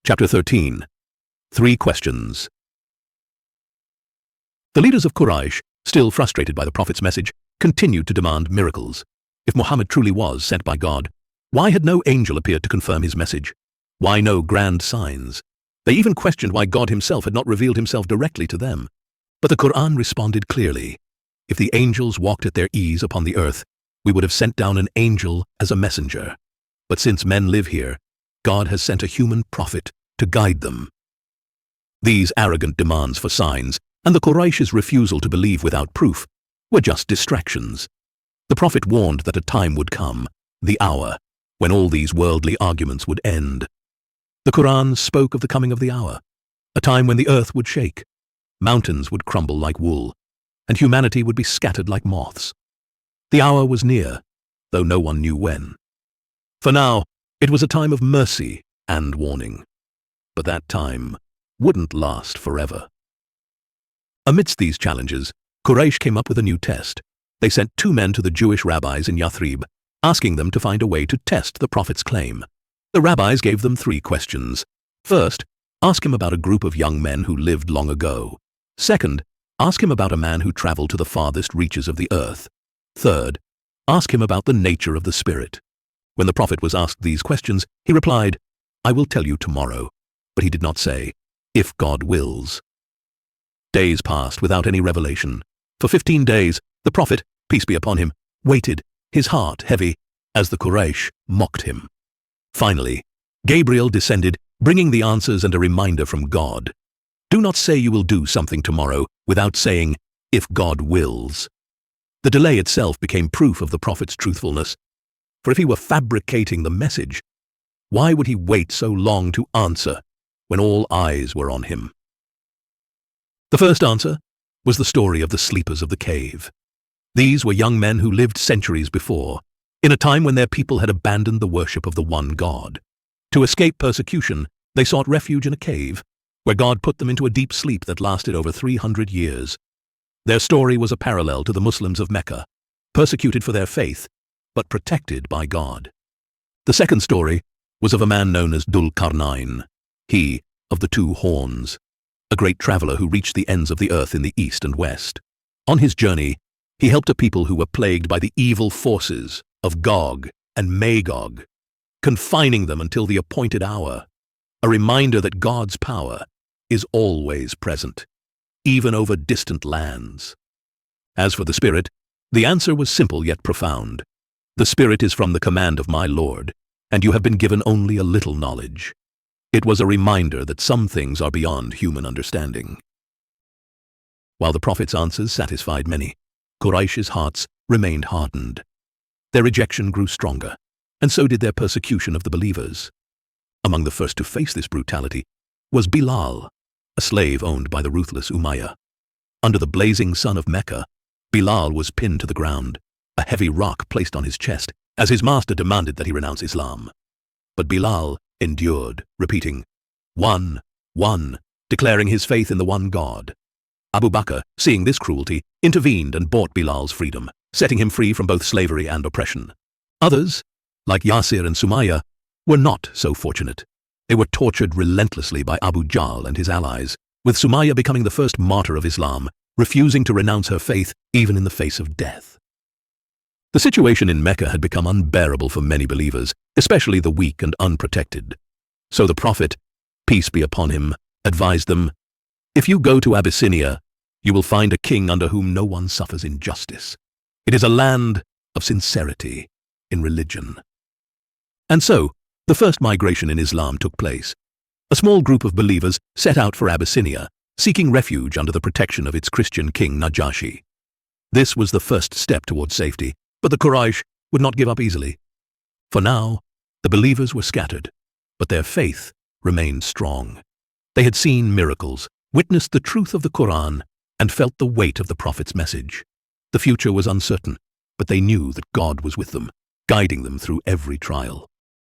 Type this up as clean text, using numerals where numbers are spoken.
Chapter 13. 3 Questions. The leaders of Quraysh, still frustrated by the Prophet's message, continued to demand miracles. If Muhammad truly was sent by God, why had no angel appeared to confirm his message? Why no grand signs? They even questioned why God himself had not revealed himself directly to them. But the Quran responded clearly. If the angels walked at their ease upon the earth, we would have sent down an angel as a messenger. But since men live here, God has sent a human prophet to guide them. These arrogant demands for signs, and the Quraysh's refusal to believe without proof, were just distractions. The Prophet warned that a time would come, the hour, when all these worldly arguments would end. The Quran spoke of the coming of the hour, a time when the earth would shake, mountains would crumble like wool, and humanity would be scattered like moths. The hour was near, though no one knew when. For now, it was a time of mercy and warning. But that time wouldn't last forever. Amidst these challenges, Quraysh came up with a new test. They sent 2 men to the Jewish rabbis in Yathrib, asking them to find a way to test the Prophet's claim. The rabbis gave them 3 questions. First, ask him about a group of young men who lived long ago. Second, ask him about a man who traveled to the farthest reaches of the earth. Third, ask him about the nature of the Spirit. When the Prophet was asked these questions, he replied, "I will tell you tomorrow." But he did not say, "if God wills." Days passed without any revelation. For 15 days, the Prophet, peace be upon him, waited, his heart heavy, as the Quraysh mocked him. Finally, Gabriel descended, bringing the answers and a reminder from God. Do not say you will do something tomorrow without saying, "if God wills." The delay itself became proof of the Prophet's truthfulness. For if he were fabricating the message, why would he wait so long to answer when all eyes were on him? The first answer was the story of the sleepers of the cave. These were young men who lived centuries before, in a time when their people had abandoned the worship of the one God. To escape persecution, they sought refuge in a cave, where God put them into a deep sleep that lasted over 300 years. Their story was a parallel to the Muslims of Mecca, persecuted for their faith, but protected by God. The second story was of a man known as Dhul Qarnayn, he of the 2 horns, a great traveler who reached the ends of the earth in the east and west. On his journey, he helped a people who were plagued by the evil forces of Gog and Magog, confining them until the appointed hour, a reminder that God's power is always present, even over distant lands. As for the Spirit, the answer was simple yet profound. The Spirit is from the command of my Lord, and you have been given only a little knowledge. It was a reminder that some things are beyond human understanding. While the Prophet's answers satisfied many, Quraysh's hearts remained hardened. Their rejection grew stronger, and so did their persecution of the believers. Among the first to face this brutality was Bilal, a slave owned by the ruthless Umayyah. Under the blazing sun of Mecca, Bilal was pinned to the ground, a heavy rock placed on his chest, as his master demanded that he renounce Islam. But Bilal endured, repeating, "One, one," declaring his faith in the one God. Abu Bakr, seeing this cruelty, intervened and bought Bilal's freedom, setting him free from both slavery and oppression. Others, like Yasir and Sumayya, were not so fortunate. They were tortured relentlessly by Abu Jahl and his allies, with Sumayya becoming the first martyr of Islam, refusing to renounce her faith even in the face of death. The situation in Mecca had become unbearable for many believers, especially the weak and unprotected. So the Prophet, peace be upon him, advised them, "If you go to Abyssinia, you will find a king under whom no one suffers injustice. It is a land of sincerity in religion." And so, the first migration in Islam took place. A small group of believers set out for Abyssinia, seeking refuge under the protection of its Christian king Najashi. This was the first step towards safety, but the Quraysh would not give up easily. For now, the believers were scattered, but their faith remained strong. They had seen miracles, witnessed the truth of the Quran, and felt the weight of the Prophet's message. The future was uncertain, but they knew that God was with them, guiding them through every trial.